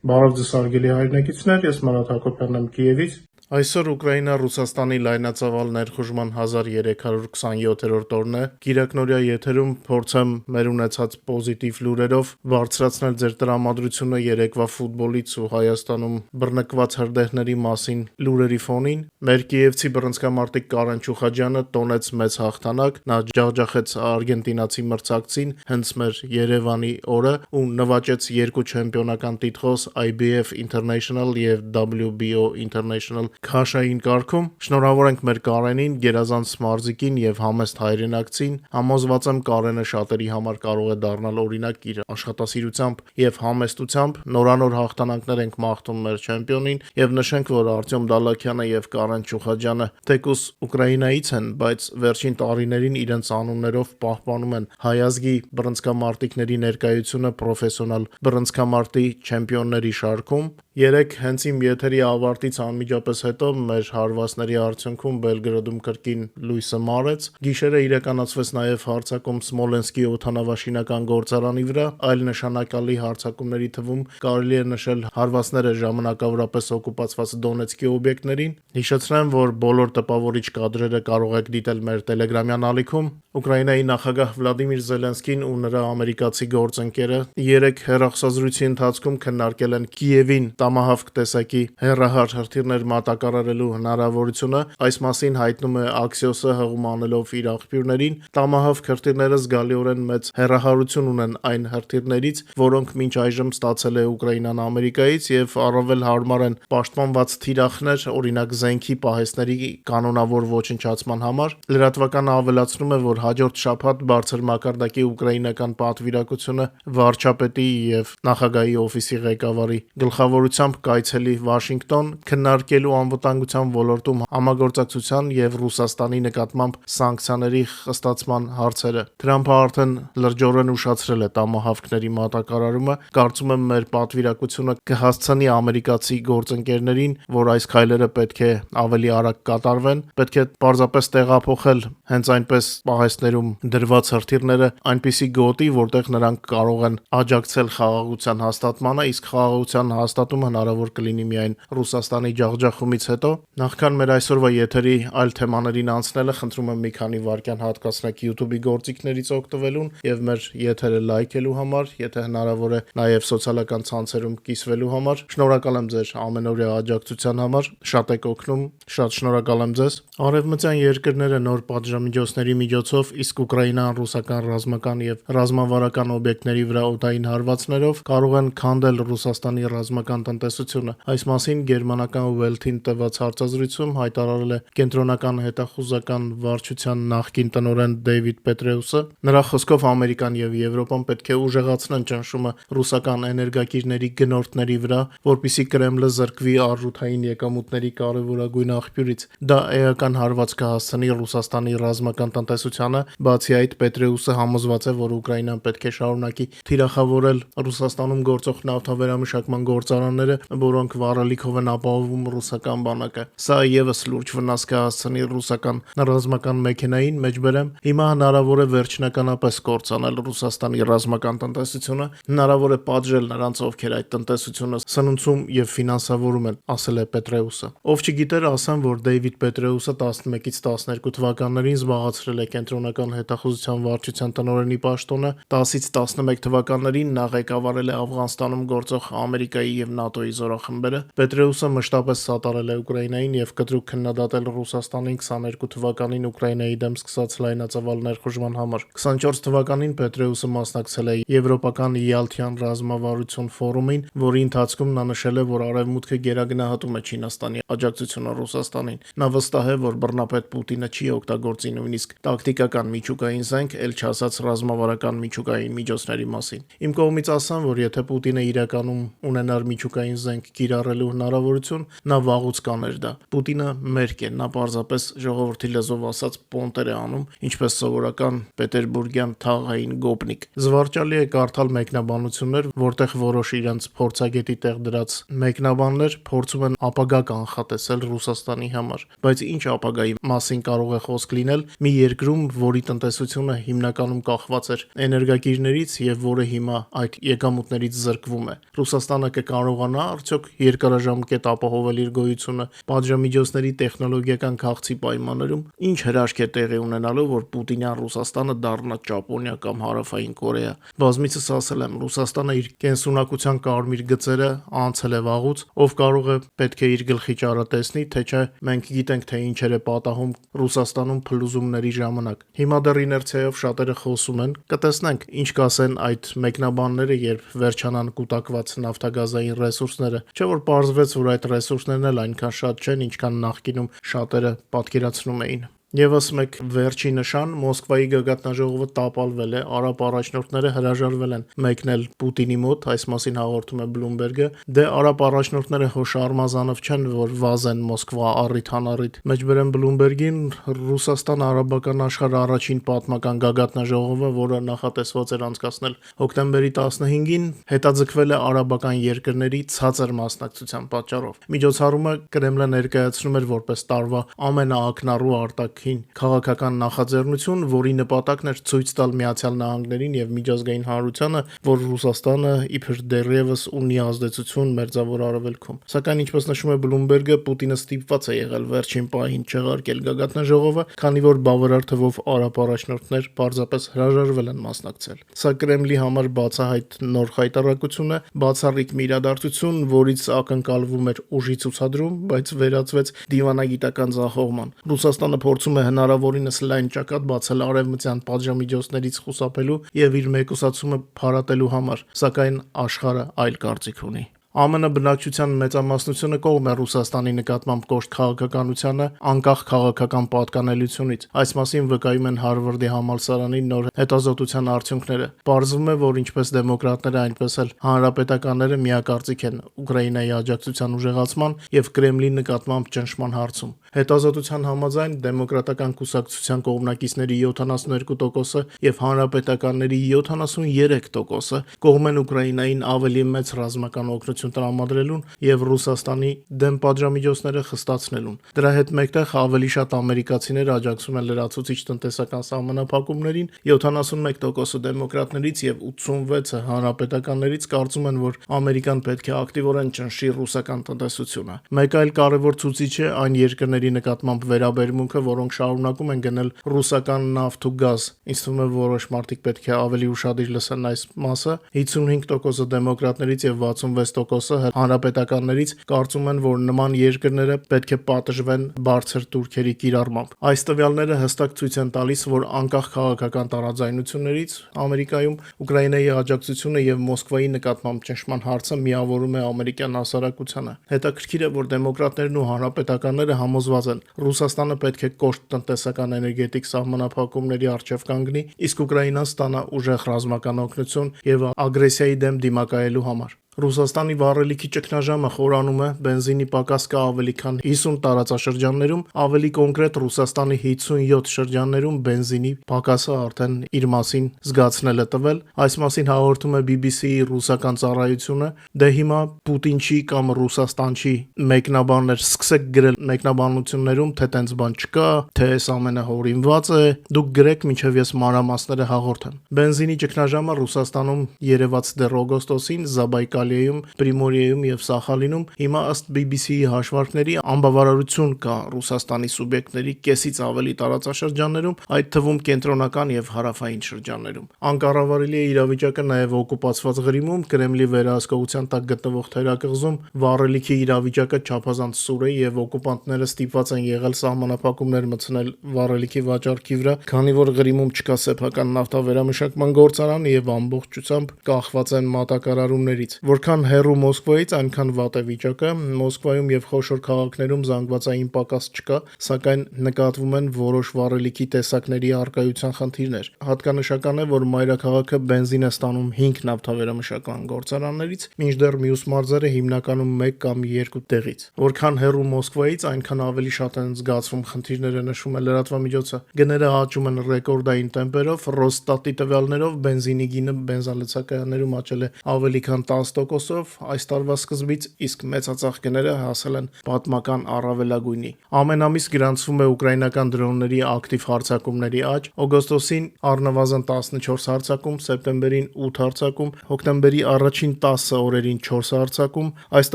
Բարև ձեզ հարգելի հայրենակիցներ, ես Մարատ Հակոբյանն եմ Կիևից։ Այսօր Ուկրաինա-Ռուսաստանի լայնածավալ ներխուժման 1327-րդ օրն է։ Կիրակնօրյա եթերում փորձեմ մեր ունեցած պոզիտիվ լուրերով բարձրացնել ձեր տրամադրությունը երեկվա ֆուտբոլից ու Հայաստանում բռնկված հրդեհների մասին լուրերի ֆոնին։ Մեր կիևցի բռնցքամարտիկ Կարեն Չուխաջյանը տոնեց մեծ հաղթանակ, նա ջախջախեց արգենտինացի մրցակցին հենց մեր Երևանի օրը ու նվաճեց երկու չեմպիոնական տիտղոս IBF International եւ WBO International քաշային կարգում։ Շնորհավոր ենք մեր Կարենին, գերազանց մարզիկին եւ համեստ հայրենակցին։ Համոզված եմ Կարենը շատերի համար կարող է դառնալ օրինակ իր աշխատասիրությամբ եւ համեստությամբ։ Նորանոր հաղթանակներ ենք մաղթում մեր չեմպիոնին եւ նշենք, որ Արտյոմ Դալաքյանը եւ Կարեն Չուխաջյանը թեկուզ Ուկրաինայից են, բայց վերջին տարիներին իրենց անուններով պահպանում են հայազգի բռնցքամարտիկների ներկայությունը պրոֆեսիոնալ բռնցքամարտի չեմպիոնների շարքում։ Երեք հենց իմ եթերի ավարտից անմիջապես հետո մեր հարվածների արդյունքում Բելգրադում կրկին լույսը մարեց։ Գիշերը իրականացվեց նաև հարձակում Սմոլենսկի օդանավաշինական գործարանի վրա, այլ նշանակալի հարձակումների թվում կարելի է նշել հարվածները ժամանակավորապես օկուպացված Դոնեցկի օբյեկտներին։ Հիշեցնեմ, որ բոլոր տպավորիչ կադրերը կարող եք դիտել մեր Telegram-յան ալիքում։ Ուկրաինայի նախագահ Վլադիմիր Զելենսկին ու նրա ամերիկացի գործընկերը երեք հեռախոսազրույցի ընթացքում քննարկել են Կիևին տամահավք տեսակի հեռահար հրթիռներ մատակարարելու հնարավորությունը։ Այս մասին հայտնում է Axios-ը հղում անելով իր աղբյուրներին։ Տամահավք հրթիռները զգալիորեն մեծ հեռահարություն ունեն այն հրթիռներից, որոնք մինչ այժմ ստացել է Ուկրաինան Ամերիկայից եւ առավել հարմար են պաշտպանված թիրախներ, օրինակ զենքի պահեստների կանոնավոր ոչնչացման համար։ Լրատվականը ավելացնում է, որ հաջորդ շաբաթ բարձր մակարդակի ուկրաինական պատվիրակությունը վարչապետի եւ նախագահի օֆիսի ղեկավարի գլխավորությամբ կայցելի Վաշինգտոն քննարկելու անվտանգության ոլորտում համագործակցության եւ Ռուսաստանի նկատմամբ սանկցիաների խստացման հարցերը։ Թրամփը արդեն լրջորեն ուշացրել է տամահավքների մատակարարումը։ Կարծում եմ մեր պատվիրակությունը կհասցնի ամերիկացի գործընկերներին, որ այս քայլերը պետք է ավելի արագ կատարվեն, պետք է պարզապես տեղափոխել հենց այնպես պահեստներում դրված հրթիռները այնպիսի գոտի, որտեղ նրանք կարող են աջակցել խաղաղության հաստատմանը, իսկ խաղաղության հաստատումը հնարավոր կլինի միայն Ռուսաստանի ջախջախումից հետո։ Նախքան մեր այսօրվա եթերի այլ թեմաներին անցնելը, խնդրում եմ մի քանի վայրկյան հատկացնեք YouTube-ի գործիքներից օգտվելուն եւ մեր եթերը լայքելու համար, եթե հնարավոր է նաեւ սոցիալական ցանցերում կիսվելու համար։ Շնորհակալ եմ ձեր ամենօրյա աջակցության համար, շատ եք օգնում, շատ շնորհակալ եմ ձեզ։ Արևմտյան երկրները նոր պատժամիջոցների միջոցով, իսկ Ուկրաինան ռուսական ռազմական եւ ռազմավարական օբյեկտների վրա օդային հարվածներով կարող են քանդել Ռուսաստանի ռազմական տնտեսությունը։ Այս մասին գերմանական Welt-ին տված հարցազրույցում հայտարարել է կենտրոնական հետախուզական վարչության նախկին տնօրեն Դեյվիդ Պետրեուսը։ Նրա խոսքով Ամերիկան եւ Եվրոպան պետք է ուժեղացնեն ճնշումը ռուսական էներգակիրների գնորդների վրա, որպեսզի Կրեմլը զրկվի առժութային եկամուտների կարևորագույն աղբյուրից։ Դա էական հարված կհասցնի Ռուսաստանի ռազմական տնտեսությանը։ Բացի այդ, Պետրեուսը համոզված է, որ Ուկրաինան պետք է շարունակի թիրախավորել Ռուսաստանում գործող նավթավերամշակման գործարանները, որոնք վառելիքով են ապահովում ռուսական բանակը։ Սա եւս լուրջ վնաս կհասցնի ռուսական ռազմական մեքենային, մեջբերեմ։ Հիմա հնարավոր է վերջնականապես կործանել Ռուսաստանի ռազմական տնտեսությունը, հնարավոր է պատժել նրանց, ովքեր այդ տնտեսությունը սնուցում եւ ֆինանսավորում են, ասել է Պետրեուսը։ Ով չգիտեր, ասեմ, որ Դեյվիդ Պետրեուսը 11-ից 12 թվականներին զբաղացրել է կենտրոնական հետախուզության վարչության տնօրենի պաշտոնը, 10-ից 11 թվականներին նա ղեկավարել է Աֆղանստանում գործող Ամերիկայի եւ ՆԱՏՕ-ի զորախմբերը։ Պետրեուսը մշտապես սատարել է Ուկրաինային եւ կտրուկ քննադատել Ռուսաստանին 22 թվականին Ուկրաինայի դեմ սկսած լայնածավալ ներխուժման համար։ 24 թվականին Պետրեուսը մասնակցել է Եվրոպական Յալթյան ռազմավարություն ֆորումին, որի ընթացքում նա նշել է, որ Արևմուտքը գերագնահատում է Չինաստանի աջակցությունը Ռուսաստանին։ Նա վստահ է, որ բռնապետ Պուտինը չի օգտագործի նույնիսկ տակտիկական միջուկային զենք, ել չասած ռազմավարական միջուկային միջոցների մասին։ Իմ կողմից ասեմ, որ եթե Պուտինը իրականում ունենար միջուկային զենք կիրառելու հնարավորություն, նա վաղուց կաներ դա։ Պուտինը մերկ է, նա պարզապես ժողովրդի լեզվով ասած պոնտեր է անում, ինչպես սովորական պետերբուրգյան թաղային գոպնիկ։ Զվարճալի է կարդալ մեկնաբանություններ, որտեղ որոշ իրենց փորձագետի տեղ դրած մեկնաբաններ փորձում են ապագա կանխատեսել Ռուսաստանի համար։ Բայց ինչ ապագայի մասին կարող է խոսք լինել մի երկրում, որի տնտեսությունը հիմնականում կախված էր էներգակիրներից եւ որը հիմա այդ եկամուտներից զրկվում է։ Ռուսաստանը կկարողանա արդյոք երկարաժամկետ ապահովել իր գոյությունը պատժամիջոցների տեխնոլոգիական քաղցի պայմաններում։ Ինչ հրաշք է տեղի ունենալու, որ Պուտինյան Ռուսաստանը դառնա Ճապոնիա կամ Հարավային Կորեա։ Բազմիցս ասել եմ, Ռուսաստանը իր կենսունակության կարմիր գծերը անցել է վաղուց, ով կարող է պետք է իր գլխի ճարը տեսնի, թե չէ մենք գիտենք, թե ինչեր է պատահում Ռուսաստանում փլուզումների ժամանակ։ Հիմա դեռ իներցիայով շատերը խոսում են, կտեսնենք ինչ կասեն այդ մեկնաբանները, երբ վերջանան կուտակված նավթագազային ռեսուրսները, չէ որ պարզվեց, որ այդ ռեսուրսներն էլ այնքան շատ չեն, ինչքան նախկինում շատերը պատկերացնում էին։ Եվս մեկ վերջի նշան Մոսկվայի գագաթնաժողովը տապալվել է, արաբ առաջնորդները հրաժարվել են մեկնել Պուտինի մոտ, այս մասին հաղորդում է Bloomberg-ը, դե արաբ առաջնորդները հոշարմազանով չեն, որ վազեն Մոսկվա առիթ անառիթ։ Մեջբերեմ Bloomberg-ին Ռուսաստան արաբական աշխարհի առաջին պատմական գագաթնաժողովը, որը նախատեսված էր անցկացնել հոկտեմբերի 15-ին, հետաձգվել է արաբական երկրների ցածր մասնակցության պատճառով։ Միջոցառումը Կրեմլը ներկայացնում էր որպես տարվա ամենաակնառու արտաքին քաղաքական նախաձեռնություն, որի նպատակն էր ցույց տալ Միացյալ Նահանգներին եւ միջազգային հանրությանը, որ Ռուսաստանը իբր դեռևս ունի ազդեցություն Մերձավոր Արևելքում։ Սակայն ինչպես նշում է Bloomberg-ը, Պուտինը ստիպված է եղել վերջին պահին չեղարկել գագաթնաժողովը, քանի որ բավարար թվով արաբ առաջնորդներ պարզապես հրաժարվել են մասնակցել։ Սա Կրեմլի համար բացահայտ նոր խայտառակություն է, բացառիկ մի իրադարձություն, որից ակնկալվում էր ուժի ցուցադրում, բայց վերածվեց դիվանագիտական ձախողման։ Ռուսաստանը փորձում է հնարավորինս լայն ճակատ բացել արևմտյան պատժամիջոցներից խուսափելու եւ իր մեկուսացումը փարատելու համար, սակայն աշխարհը այլ կարծիք ունի։ ԱՄՆ բնակչության մեծամասնությունը կողմ է Ռուսաստանի նկատմամբ կոշտ քաղաքականությանը, անկախ քաղաքական պատկանելությունից։ Այս մասին վկայում են Հարվարդի համալսարանի նոր հետազոտության արդյունքները։ Պարզվում է, որ ինչպես դեմոկրատները, այնպես էլ հանրապետականները միակարծիք են Ուկրաինայի աջակցության ուժեղացման եւ Կրեմլի նկատմամբ ճնշման հարցում։ Հետազոտության համաձայն դեմոկրատական կուսակցության կողմնակիցների 72%-ը եւ հանրապետականների 73%-ը կողմ են Ուկրաինային ավելի մեծ ռազմական օգնություն տրամադրելուն եւ Ռուսաստանի դեմ պատժամիջոցները խստացնելուն։ Դրա հետ մեկտեղ ավելի շատ ամերիկացիներ աջակցում են լրացուցիչ տնտեսական սահմանափակումներին, 71% դեմոկրատներից եւ 86-ը հանրապետականներից կարծում են, որ Ամերիկան պետք է ակտիվորեն ճնշի ռուսական տնտեսությունը։ Մեկ այլ կարևոր ցուցիչ է այն երկրների նկատմամբ վերաբերմունքը, որոնք շարունակում են գնել ռուսական նավթ ու գազ։ Ինձ թվում է որոշ մարդիկ պետք է ավելի ուշադիր լսեն այս մասը։ 55% դեմոկրատներից եւ 66% հանրապետականներից կարծում են, որ նման երկրները պետք է պատժվեն բարձր турքերի կիրառմամբ։ Այս տվյալները հստակ ցույց են տալիս, որ անկախ քաղաքական տարաձայնություններից Ամերիկայում Ուկրաինայի աջակցությունը եւ Մոսկվայի նկատմամբ ճնշման հարցը միավորում է ամերիկյան հասարակությանը։ Հետաքրքիր է, որ դեմոկրատներն ու հանրապետականները համոզված են, Ռուսաստանը պետք է կոշտ տնտեսական էներգետիկ սահմանափակումների առջև կանգնի, իսկ Ուկրաինան ստանա ուժեղ ռազմական օգնություն եւ ագրեսիայի դեմ դիմակայելու համար։ Ռուսաստանի վառելիքի ճգնաժամը խորանում է, բենզինի պակաս կա ավելի քան 50 տարածաշրջաններում, ավելի կոնկրետ Ռուսաստանի 57 շրջաններում բենզինի պակասը արդեն իր մասին զգացնել է տվել։ Այս մասին հաղորդում է BBC-ի ռուսական ծառայությունը։ Դե հիմա Պուտին չի կամ Ռուսաստան չի մեկնաբաններ, սկսեք գրել մեկնաբանություններում, թե տենց բան չկա, թե այս ամենը հորինված է, դուք գրեք, մինչև ես մանրամասները հաղորդեմ։ Բենզինի ճգնաժամը Ռուսաստանում երևաց դեռ օգոստոսին Զաբայկալիայում, Պրիմորիայում եւ Սախալինում, հիմա ըստ BBC-ի հաշվարկների անբավարարություն կա Ռուսաստանի սուբյեկտների կեսից ավելի տարածաշրջաններում, այդ թվում կենտրոնական եւ հարավային շրջաններում։ Անկառավարելի է իրավիճակը նաեւ օկուպացված Ղրիմում, Կրեմլի վերահսկողության տակ գտնվող թերակղզում վառելիքի իրավիճակը չափազանց սուր է եւ օկուպանտները ստիպված են եղել սահմանափակումներ մտցնել վառելիքի վաճառքի վրա, քանի որ Ղրիմում չկա սեփական նավթավերամշակման գործարան եւ ամբողջությամբ կախված են մատակարարումներից։ Որքան հեռու Մոսկվայից, այնքան վատ է վիճակը։ Մոսկվայում եւ խոշոր քաղաքներում զանգվածային պակաս չկա, սակայն նկատվում են որոշ վառելիքի տեսակների առկայության խնդիրներ։ Հատկանշական է, որ մայրաքաղաքը բենզին է ստանում 5 նավթավերամշակման գործարաններից, մինչդեռ մյուս մարզերը հիմնականում 1 կամ 2 տեղից։ Որքան հեռու Մոսկվայից, այնքան ավելի շատ են զգացվում խնդիրները, նշում է լրատվամիջոցը։ Գները աճում են ռեկորդային տեմպերով, Ռոստատի տվյալներով բենզինի գինը բենզալցակայաններում աճել է ավելի քան 10%, 8%-ով այս տարվա սկզբից, իսկ մեծածախ գները հասել են պատմական առավելագույնի։ Ամեն ամիս գրանցվում է ուկրաինական դրոնների ակտիվ հարձակումների աճ, օգոստոսին առնվազն 14 հարձակում, սեպտեմբերին 8 հարձակում, հոկտեմբերի առաջին 10 օրերին 4 հարձակում։ Այս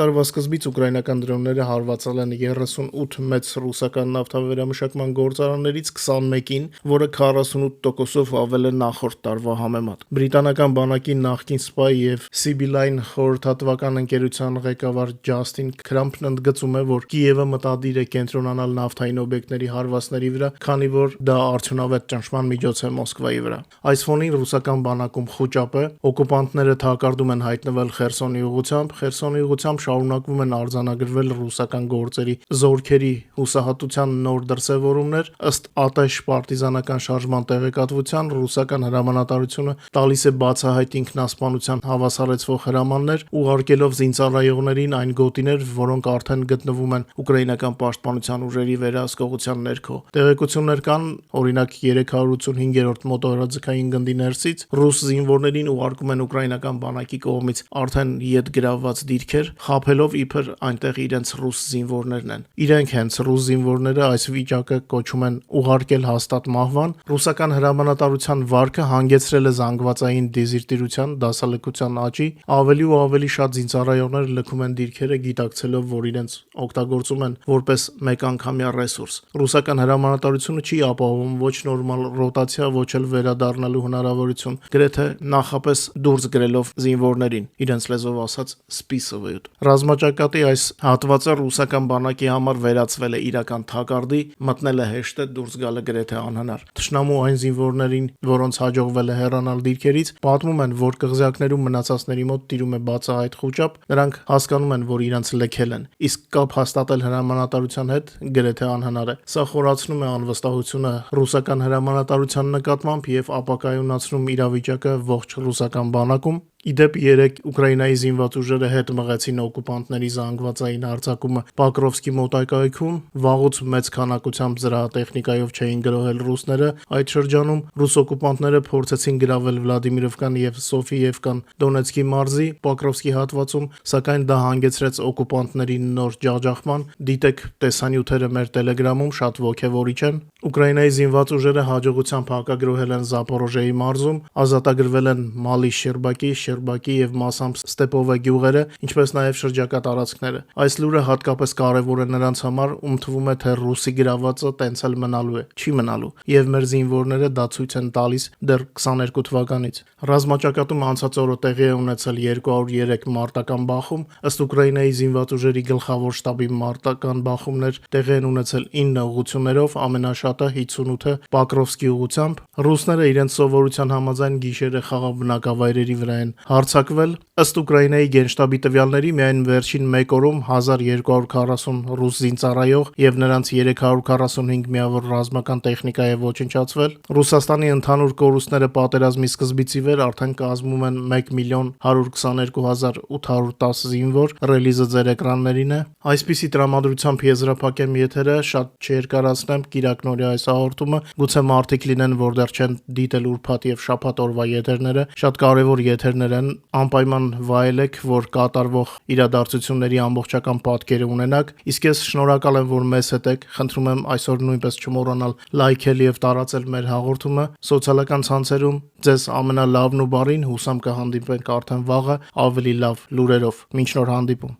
տարվա սկզբից ուկրաինական դրոնները հարվածել են 38 մեծ ռուսական նավթավերամշակման գործարաններից 21-ին, որը 48%-ով ավել է նախորդ տարվա համեմատ։ Բրիտանական բանակի նախկին սպայ եւ Սիբիլայն խորհրդատվական ընկերության ղեկավար Ջաստին Քրամփն ընդգծում է, որ Կիևը մտադիր է կենտրոնանալ նավթային օբյեկտների հարվածների վրա, քանի որ դա արդյունավետ ճնշման միջոց է Մոսկվայի վրա։ Այս ֆոնին ռուսական բանակում խոճապ է, օկուպանտները թակարդում են հայտնվել Խերսոնի ուղությամբ շարունակվում են արձանագրվել ռուսական գործերի զորքերի հուսահատության նոր դրսևորումներ, ըստ ԱՏՇ պարտիզանական շարժման տեղեկատվության ռուսական հրամանատարությունը տալիս է բացահայտ ինքնասպանության հավասարեցվող հրամաններ, ուղարկելով զինծառայողներին այն գոտիներ, որոնք արդեն գտնվում են ուկրաինական պաշտպանության ուժերի վերահսկողության ներքո։ Տեղեկություններ կան, օրինակ 385-րդ մոտորաձգային գնդի ներսից ռուս զինվորներին ուղարկում են ուկրաինական բանակի կողմից արդեն ետ գրավված դիրքեր, խաբելով իբր այնտեղ իրենց ռուս զինվորներն են։ Իրենք հենց ռուս զինվորները այս վիճակը կոչում են ուղարկել հաստատ մահվան։ Ռուսական հրամանատարության վարկը հանգեցրել է զանգվածային դեզերտիրության, դասալքության աճի, ավելի ու ավելի շատ զինծառայողներ լքում են դիրքերը, գիտակցելով, որ իրենց օգտագործում են որպես մեկանգամյա ռեսուրս։ Ռուսական հրամանատարությունը չի ապահովում ոչ նորմալ ռոտացիա, ոչ էլ վերադառնալու հնարավորություն, գրեթե նախապես դուրս գրելով զինվորներին, իրենց լեզվով ասած սպիսովեյտ։ Ռազմաճակատի այս հատվածը ռուսական բանակի համար վերածվել է իրական թակարդի, մտնել է հեշտ է, դուրս գալը գրեթե անհնար։ Թշնամու այն զինվորներին, որոնց հաջողվել է հեռանալ դիրքերից, պատմում են, որ կղզյակներում մնացածների մոտ տիրում է բացահայտ խոճապ, նրանք հասկանում են, որ իրենց լքել են, իսկ կապ հաստատել հրամանատարության հետ գրեթե անհնար է։ Սա խորացնում է անվստահությունը ռուսական հրամանատարության նկատմամբ եւ ապակայունացնում իրավիճակը ողջ ռուսական բանակում։ Իդեպ երեկ Ուկրաինայի զինված ուժերը հետ մղեցին օկուպանտների զանգվածային հարձակումը Պոկրովսկի մոտակայքում, վաղուց մեծ քանակությամբ զրահատեխնիկայով չէին գրոհել ռուսները։ Այդ շրջանում ռուս օկուպանտները փորձեցին գրավել Վլադիմիրովկան եւ Սոֆիևկան Դոնեցկի մարզի Պոկրովսկի հատվածում, սակայն դա հանգեցրեց օկուպանտների նոր ջախջախման։ Դիտեք տեսանյութերը մեր Telegram-ում, շատ ոգևորիչ են։ Ուկրաինայի զինված ուժերը հաջողությամբ հակագրոհել են Զապորոժիեի մարզում, ազատագրվել են Մալի Շերբակի եւ մասամբ Ստեպովե գյուղերը, ինչպես նաեւ շրջակա տարածքները։ Այս լուրը հատկապես կարևոր է նրանց համար, ում թվում է, թե ռուսի գրավվածը տենց էլ մնալու է, չի մնալու, եւ մեր զինվորները դա ցույց են տալիս դեռ 22 թվականից։ Ռազմաճակատում անցած օրը տեղի է ունեցել 203 մարտական բախում, ըստ Ուկրաինայի զինված ուժերի գլխավոր շտաբի մարտական բախումներ տեղի են ունեցել 9 ուղություններով, ամենաշատը 58-ը Պոկրովսկի ուղությամբ։ Ռուսները իրենց սովորության համաձայն գիշերը խաղաղ բնակավայրերի վրա են հարձակվել։ Ըստ Ուկրաինայի գենշտաբի տվյալների միայն վերջին 1 օրում 1240 ռուս զինծառայող եւ նրանց 345 միավոր ռազմական տեխնիկա է ոչնչացվել։ Ռուսաստանի ընդհանուր կորուստները պատերազմի սկզբից ի վեր արդեն կազմում են 1,122,810 զինվոր, ռելիզը ձեր էկրաններին է։ Այսպիսի տրամադրությամբ եզրափակեմ եթերը, շատ չերկարացնեմ Կիրակնորյա այս հաղորդումը, գուցե մարդիկ լինեն, որ դեռ չեն դիտել ուրբաթ եւ շաբաթ օրվա եթերները, շատ կարեւոր եթերներ են, անպայման վայելեք, որ կատարվող իրադարձությունների ամբողջական պատկերը ունենաք։ Իսկ ես շնորհակալ եմ, որ մեզ հետ եք, խնդրում եմ այսօր նույնպես չմոռանալ լայքել եւ տարածել մեր հաղորդումը սոցիալական ցանցերում։ Ձեզ ամենալավն ու բարին, հուսամ կհանդիպենք արդեն վաղը ավելի լավ լուրերով։ Մինչ նոր հանդիպում։